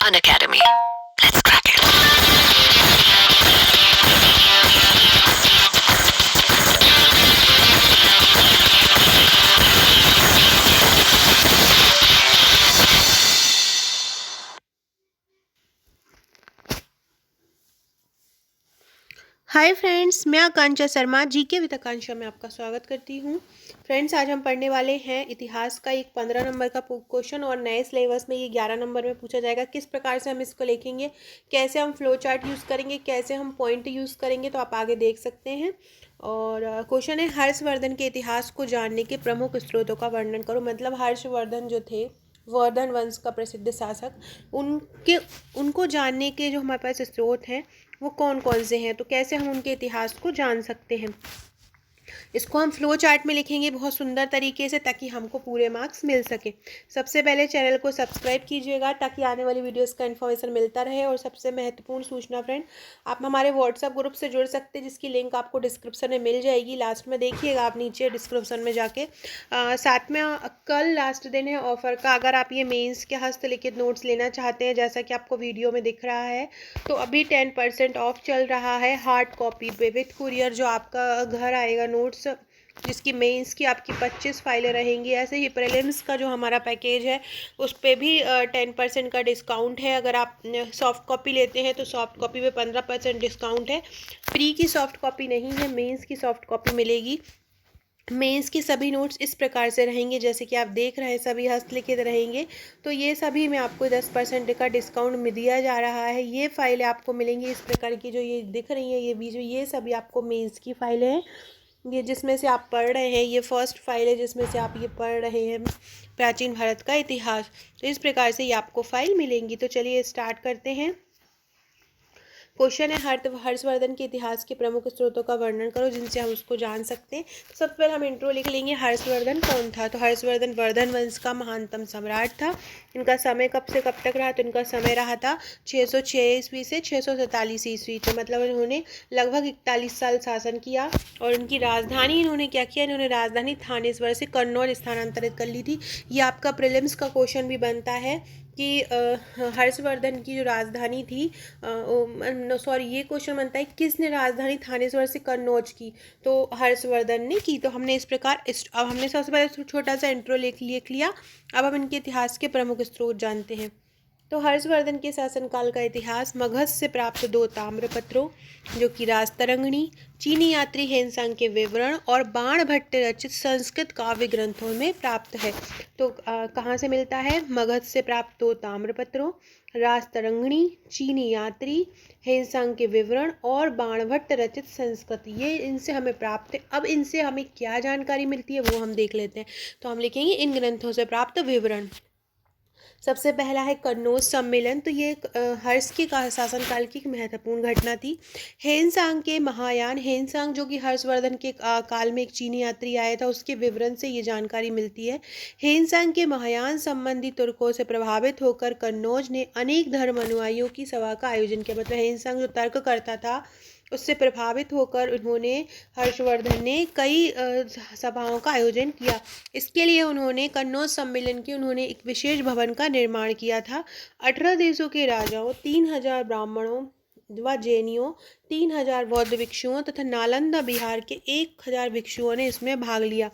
Unacademy. Let's crack it. Hi friends, मैं आकांक्षा Sharma GK with आकांक्षा में आपका स्वागत करती हूँ। फ्रेंड्स, आज हम पढ़ने वाले हैं इतिहास का एक 15 नंबर का क्वेश्चन और नए सिलेबस में ये 11 नंबर में पूछा जाएगा। किस प्रकार से हम इसको लिखेंगे, कैसे हम फ्लो चार्ट यूज़ करेंगे, कैसे हम पॉइंट यूज़ करेंगे, तो आप आगे देख सकते हैं। और क्वेश्चन है, हर्षवर्धन के इतिहास को जानने के प्रमुख स्रोतों का वर्णन करो। मतलब हर्षवर्धन जो थे, वर्धन वंश का प्रसिद्ध शासक, उनको जानने के जो हमारे पास स्रोत हैं वो कौन कौन से हैं, तो कैसे हम उनके इतिहास को जान सकते हैं। इसको हम फ्लो चार्ट में लिखेंगे बहुत सुंदर तरीके से, ताकि हमको पूरे मार्क्स मिल सके। सबसे पहले चैनल को सब्सक्राइब कीजिएगा ताकि आने वाली वीडियोस का इन्फॉर्मेशन मिलता रहे। और सबसे महत्वपूर्ण सूचना फ्रेंड, आप हमारे व्हाट्सएप ग्रुप से जुड़ सकते हैं, जिसकी लिंक आपको डिस्क्रिप्शन में मिल जाएगी। लास्ट में देखिएगा आप नीचे डिस्क्रिप्शन में जाके। साथ में कल लास्ट दिन है ऑफर का। अगर आप ये मेंस के हस्तलिखित नोट्स लेना चाहते हैं, जैसा कि आपको वीडियो में दिख रहा है, तो अभी 10% ऑफ चल रहा है हार्ड कॉपी पे विथ कुरियर। जो आपका घर आएगा नोट्स, जिसकी मेंस की आपकी 25 फाइलें रहेंगी। ऐसे ही प्रीलिम्स का जो हमारा पैकेज है उस पर भी 10% का डिस्काउंट है। अगर आप सॉफ्ट कॉपी लेते हैं तो सॉफ्ट कॉपी पे 15% डिस्काउंट है। फ्री की सॉफ्ट कॉपी नहीं है, मेंस की सॉफ्ट कॉपी मिलेगी। मेंस की सभी नोट्स इस प्रकार से रहेंगे, जैसे कि आप देख रहे हैं, सभी हस्तलिखित रहेंगे। तो ये सभी में आपको 10% का डिस्काउंट में दिया जा रहा है। ये फाइलें आपको मिलेंगी इस प्रकार की, जो ये दिख रही हैं ये बीच में, ये सभी आपको मेंस की फाइलें हैं। ये जिसमें से आप पढ़ रहे हैं, ये फर्स्ट फाइल है जिसमें से आप ये पढ़ रहे हैं, प्राचीन भारत का इतिहास। तो इस प्रकार से ये आपको फाइल मिलेंगी। तो चलिए स्टार्ट करते हैं। क्वेश्चन है, हर्षवर्धन के इतिहास के प्रमुख स्रोतों का वर्णन करो जिनसे हम उसको जान सकते हैं। तो सबसे पहले हम इंट्रो लिख लेंगे, हर्षवर्धन कौन था। तो हर्षवर्धन वर्धन वंश का महानतम सम्राट था। इनका समय कब से कब तक रहा, तो इनका समय रहा था 606 ईस्वी से 647 ईस्वी। तो मतलब इन्होंने लगभग 41 साल शासन किया। और इनकी राजधानी इन्होंने क्या किया, इन्होंने राजधानी थानेश्वर से कन्नौज स्थानांतरित कर ली थी। ये आपका प्रीलिम्स का क्वेश्चन भी बनता है कि हर्षवर्धन की जो राजधानी थी, सॉरी ये क्वेश्चन बनता है किसने राजधानी थानेश्वर से कन्नौज की, तो हर्षवर्धन ने की। तो हमने इस प्रकार अब हमने सबसे पहले छोटा सा इंट्रो लिख लिया। अब हम इनके इतिहास के प्रमुख स्रोत जानते हैं। तो हर्षवर्धन के शासनकाल का इतिहास मगध से प्राप्त 2 ताम्रपत्रों, जो कि राजतरंगिणी, चीनी यात्री हेनसांग के विवरण और बाणभट्ट रचित संस्कृत काव्य ग्रंथों में प्राप्त है। तो कहाँ से मिलता है, मगध से प्राप्त 2 ताम्रपत्रों, राजतरंगिणी, चीनी यात्री, हेनसांग के विवरण और बाणभट्ट रचित संस्कृत, ये इनसे हमें प्राप्त है। अब इनसे हमें क्या जानकारी मिलती है वो हम देख लेते हैं। तो हम लिखेंगे इन ग्रंथों से प्राप्त विवरण। सबसे पहला है कन्नौज सम्मेलन। तो ये हर्ष के शासनकाल की एक महत्वपूर्ण घटना थी। हेनसांग के महायान, हेनसांग जो कि हर्षवर्धन के काल में एक चीनी यात्री आया था, उसके विवरण से ये जानकारी मिलती है। हेनसांग के महायान संबंधी तुर्कों से प्रभावित होकर कन्नौज ने अनेक धर्म अनुयायियों की सभा का आयोजन किया। मतलब हेनसांग जो तर्क करता था, उससे प्रभावित होकर उन्होंने, हर्षवर्धन ने कई सभाओं का आयोजन किया। इसके लिए उन्होंने कन्नौज सम्मेलन की उन्होंने एक विशेष भवन का निर्माण किया था। 18 देशों के राजाओं, 3000 ब्राह्मणों व जैनियों, 3000 बौद्ध भिक्षुओं तथा नालंदा बिहार के 1000 भिक्षुओं ने इसमें भाग लिया।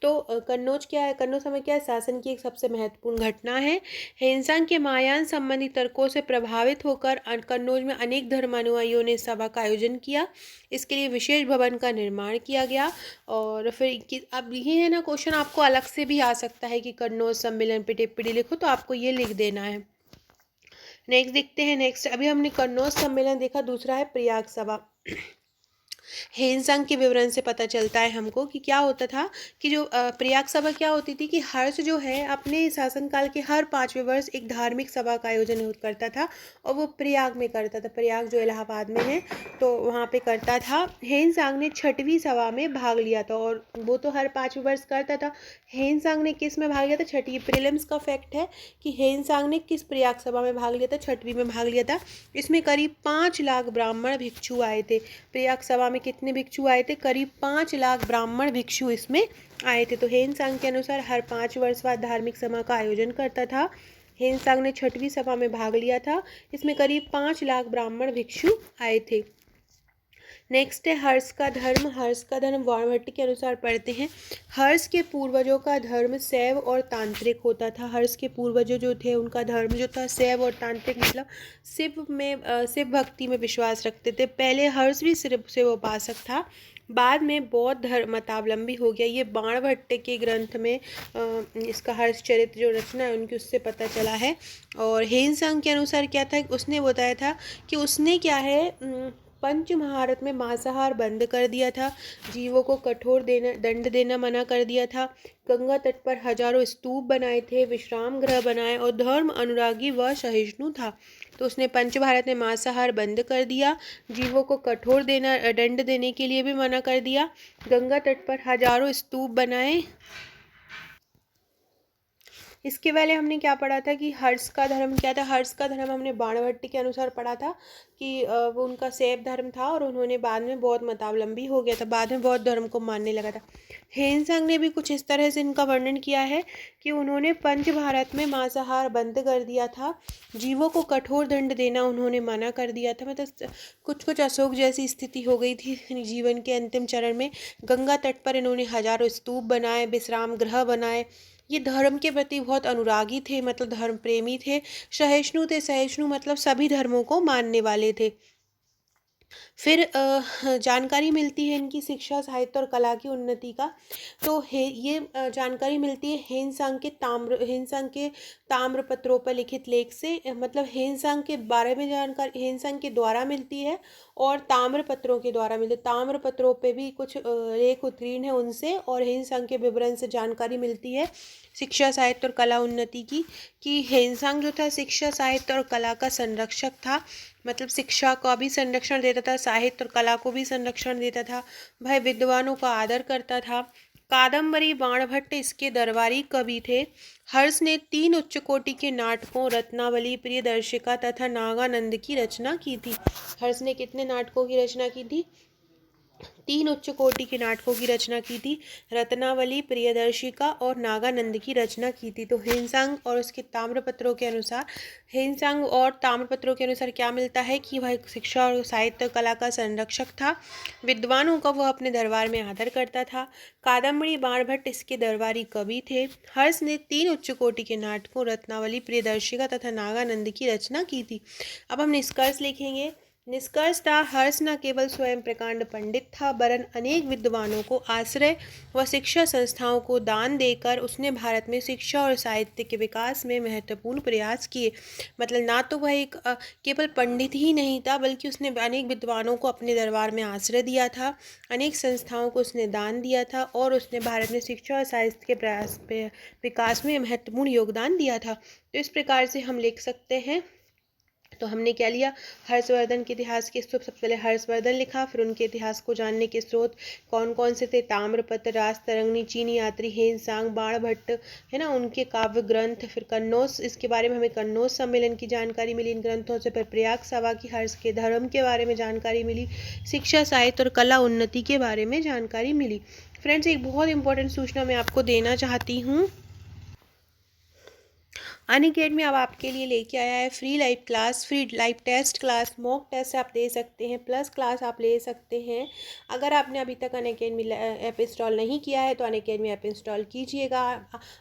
तो कन्नौज क्या है, कन्नौज समय क्या है, शासन की एक सबसे महत्वपूर्ण घटना है। हेनसांग के महायान संबंधी तर्कों से प्रभावित होकर कन्नौज में अनेक धर्मानुयायियों ने सभा का आयोजन किया। इसके लिए विशेष भवन का निर्माण किया गया। और फिर अब ये है ना, क्वेश्चन आपको अलग से भी आ सकता है कि कन्नौज सम्मेलन पे टिप्पणी लिखो, तो आपको ये लिख देना है। नेक्स्ट देखते हैं। नेक्स्ट अभी हमने कन्नौज सम्मेलन देखा, दूसरा है प्रयाग सभा। हेनसांग के विवरण से पता चलता है हमको कि क्या होता था कि जो प्रयाग सभा क्या होती थी कि हर्ष जो है अपने शासनकाल के हर 5वें वर्ष एक धार्मिक सभा का आयोजन करता था, और वो प्रयाग में करता था। प्रयाग जो इलाहाबाद में है, तो वहाँ पे करता था। हेनसांग ने 6वीं सभा में भाग लिया था, और वो तो हर 5वें वर्ष करता था। हेनसांग ने किस में भाग लिया था, 6वीं। प्रीलिम्स का फैक्ट है कि हेनसांग ने किस प्रयाग सभा में भाग लिया था, 6वीं में भाग लिया था। इसमें करीब 5 लाख ब्राह्मण भिक्षु आए थे। प्रयाग सभा में कितने भिक्षु आए थे, करीब 5 लाख ब्राह्मण भिक्षु इसमें आए थे। तो हेनसांग के अनुसार हर 5 वर्ष बाद धार्मिक सभा का आयोजन करता था। हेनसांग ने 6वीं सभा में भाग लिया था। इसमें करीब 5 लाख ब्राह्मण भिक्षु आए थे। नेक्स्ट है हर्ष का धर्म। हर्ष का धर्म वाणभट्ट के अनुसार पढ़ते हैं। हर्ष के पूर्वजों का धर्म शैव और तांत्रिक होता था। हर्ष के पूर्वजों जो थे उनका धर्म जो था शैव और तांत्रिक, मतलब शिव भक्ति में विश्वास रखते थे। पहले हर्ष भी शिव उपासक था, बाद में बौद्ध धर्म मतावलंबी हो गया। ये बाणभट्ट के ग्रंथ में इसका हर्ष चरित्र जो रचना है उनकी उससे पता चला है। और हेनसांग के अनुसार क्या था, उसने बताया था कि उसने क्या है पंच महारत में मांसाहार बंद कर दिया था, जीवों को कठोर दंड देना मना कर दिया था, गंगा तट पर हजारों स्तूप बनाए थे, विश्राम गृह बनाए और धर्म अनुरागी व सहिष्णु था। तो उसने पंच भारत में मांसाहार बंद कर दिया, जीवों को कठोर दंड देने के लिए भी मना कर दिया, गंगा तट पर हजारों स्तूप बनाए। इसके पहले हमने क्या पढ़ा था कि हर्ष का धर्म क्या था। हर्ष का धर्म हमने बाणभट्ट के अनुसार पढ़ा था कि वो उनका शैव धर्म था और उन्होंने बाद में बौद्ध मतावलंबी हो गया था, बाद में बौद्ध धर्म को मानने लगा था। हेनसांग ने भी कुछ इस तरह से इनका वर्णन किया है कि उन्होंने पंच भारत में मांसाहार बंद कर दिया था, जीवों को कठोर दंड देना उन्होंने मना कर दिया था। मतलब कुछ अशोक जैसी स्थिति हो गई थी जीवन के अंतिम चरण में। गंगा तट पर इन्होंने हजारों स्तूप बनाए, विश्राम गृह बनाए। ये धर्म के प्रति बहुत अनुरागी थे, मतलब धर्म प्रेमी थे। सहिष्णु थे, सहिष्णु मतलब सभी धर्मों को मानने वाले थे। फिर जानकारी मिलती है इनकी शिक्षा, साहित्य और कला की उन्नति का। तो ये जानकारी मिलती है हेनसांग के ताम्रपत्रों पर लिखित लेख से, मतलब हेनसांग के बारे में जानकारी हेनसांग के द्वारा मिलती है और ताम्रपत्रों के द्वारा मिलती है। ताम्रपत्रों पे भी कुछ लेख उत्कीर्ण है उनसे, और हेनसांग के विवरण से जानकारी मिलती है शिक्षा, साहित्य और कला उन्नति की, कि हेनसांग जो था शिक्षा, साहित्य और कला का संरक्षक था। मतलब शिक्षा का भी संरक्षण देता था, साहित्य और कला को भी संरक्षण देता था। वह विद्वानों का आदर करता था। कादम्बरी बाणभट्ट इसके दरबारी कवि थे। हर्ष ने 3 उच्च कोटि के नाटकों रत्नावली, प्रियदर्शिका तथा नागानंद की रचना की थी। हर्ष ने कितने नाटकों की रचना की थी? 3 उच्च कोटि के नाटकों की रचना की थी, रत्नावली, प्रियदर्शिका और नागानंद की रचना की थी। तो हेनसांग और उसके ताम्रपत्रों के अनुसार क्या मिलता है कि वह शिक्षा और साहित्य कला का संरक्षक था, विद्वानों का वह अपने दरबार में आदर करता था। कादम्बरी बाणभट्ट इसके दरबारी कवि थे। हर्ष ने 3 उच्च कोटि के नाटकों रत्नावली, प्रियदर्शिका तथा नागानंद की रचना की थी। अब हम निष्कर्ष लिखेंगे। निष्कर्ष था, हर्ष न केवल स्वयं प्रकांड पंडित था, वरन अनेक विद्वानों को आश्रय व शिक्षा संस्थाओं को दान देकर उसने भारत में शिक्षा और साहित्य के विकास में महत्वपूर्ण प्रयास किए। मतलब ना तो वह एक केवल पंडित ही नहीं था, बल्कि उसने अनेक विद्वानों को अपने दरबार में आश्रय दिया था, अनेक संस्थाओं को उसने दान दिया था और उसने भारत में शिक्षा और साहित्य के विकास में महत्वपूर्ण योगदान दिया था। तो इस प्रकार से हम लिख सकते हैं। तो हमने क्या लिया, हर्षवर्धन के इतिहास के स्रोत, सबसे पहले हर्षवर्धन लिखा, फिर उनके इतिहास को जानने के स्रोत कौन कौन से थे, ताम्रपत्र, राजतरंगिणी, चीनी यात्री, हेनसांग, बाणभट्ट, है ना, उनके काव्य ग्रंथ, फिर कन्नौज, इसके बारे में हमें कन्नौज सम्मेलन की जानकारी मिली इन ग्रंथों से, फिर प्रयाग सभा की, हर्ष के धर्म के बारे में जानकारी मिली, शिक्षा, साहित्य और कला उन्नति के बारे में जानकारी मिली। फ्रेंड्स, एक बहुत इंपॉर्टेंट सूचना मैं आपको देना चाहती हूँ। अनअकैडमी अब आपके लिए लेके आया है free live class, free live test class, mock test आप दे सकते हैं, प्लस क्लास आप ले सकते हैं। अगर आपने अभी तक अनअकैडमी ऐप इंस्टॉल नहीं किया है तो अनअकैडमी ऐप इंस्टॉल कीजिएगा।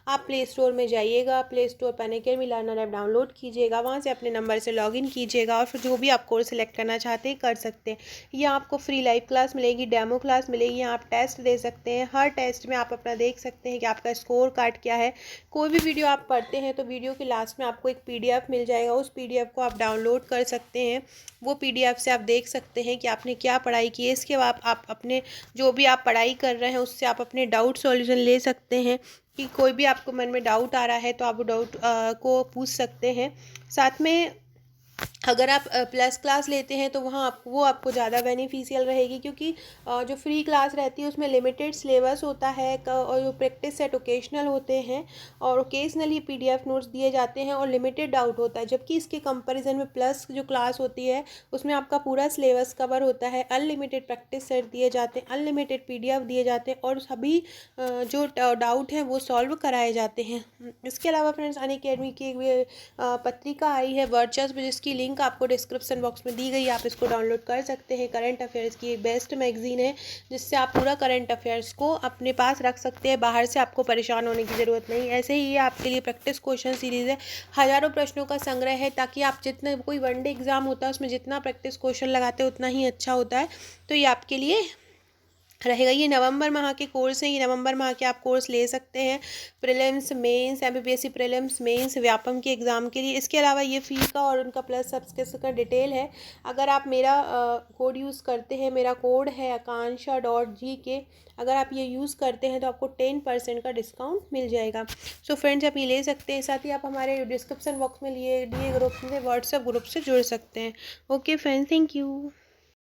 आप प्ले स्टोर में जाइएगा, प्ले स्टोर पर अनअकैडमी लर्नर ऐप डाउनलोड कीजिएगा, वहाँ से अपने नंबर से लॉगिन कीजिएगा और फिर जो भी आप कोर्स सेलेक्ट करना चाहते हैं कर सकते हैं। यहाँ आपको फ्री लाइव क्लास मिलेगी, डेमो क्लास मिलेगी, यहाँ आप टेस्ट दे सकते हैं। हर टेस्ट में आप अपना देख सकते हैं कि आपका स्कोर कार्ड क्या है। कोई भी वीडियो आप पढ़ते हैं तो वीडियो के लास्ट में आपको एक PDF मिल जाएगा, उस PDF को आप डाउनलोड कर सकते हैं। वो PDF से आप देख सकते हैं कि आपने क्या पढ़ाई की है। इसके बाद आप अपने जो भी आप पढ़ाई कर रहे हैं उससे आप अपने डाउट सॉल्यूशन ले सकते हैं, कि कोई भी आपको मन में डाउट आ रहा है तो आप वो डाउट को पूछ सकते हैं। साथ में अगर आप प्लस क्लास लेते हैं तो वहाँ वो आपको ज़्यादा बेनिफिशियल रहेगी, क्योंकि जो फ्री क्लास रहती है उसमें लिमिटेड सिलेबस होता है और जो प्रैक्टिस सेट ओकेशनल होते हैं और ओकेजनली PDF नोट्स दिए जाते हैं और लिमिटेड डाउट होता है। जबकि इसके कंपैरिजन में प्लस जो क्लास होती है उसमें आपका पूरा सिलेबस कवर होता है, अनलिमिटेड प्रैक्टिस सेट दिए जाते हैं, अनलिमिटेड PDF दिए जाते हैं और सभी जो डाउट हैं वो सॉल्व कराए जाते हैं। इसके अलावा फ्रेंड्स अनअकैडमी की एक पत्रिका आई है वर्चस्व, जिसकी लिंक आपको डिस्क्रिप्शन बॉक्स में दी गई है, आप इसको डाउनलोड कर सकते हैं। करंट अफेयर्स की एक बेस्ट मैगजीन है जिससे आप पूरा करंट अफेयर्स को अपने पास रख सकते हैं, बाहर से आपको परेशान होने की ज़रूरत नहीं। ऐसे ही ये आपके लिए प्रैक्टिस क्वेश्चन सीरीज़ है, हज़ारों प्रश्नों का संग्रह है, ताकि आप जितना कोई वनडे एग्जाम होता है उसमें जितना प्रैक्टिस क्वेश्चन लगाते हैं उतना ही अच्छा होता है। तो ये आपके लिए रहेगा। ये नवंबर माह के कोर्स हैं, ये नवंबर माह के आप कोर्स ले सकते हैं prelims mains MPPSC prelims mains Vyapam के एग्ज़ाम के लिए। इसके अलावा ये फ़ी का और उनका प्लस सब्सक्रिप्शन का डिटेल है। अगर आप मेरा कोड यूज़ करते हैं, मेरा कोड है akansha.gk, अगर आप ये यूज़ करते हैं तो आपको 10% का डिस्काउंट मिल जाएगा। सो फ्रेंड्स आप ये ले सकते हैं, साथ ही आप हमारे डिस्क्रिप्शन बॉक्स में दिए ग्रुप से व्हाट्सएप ग्रुप से जुड़ सकते हैं। Okay friends, thank you.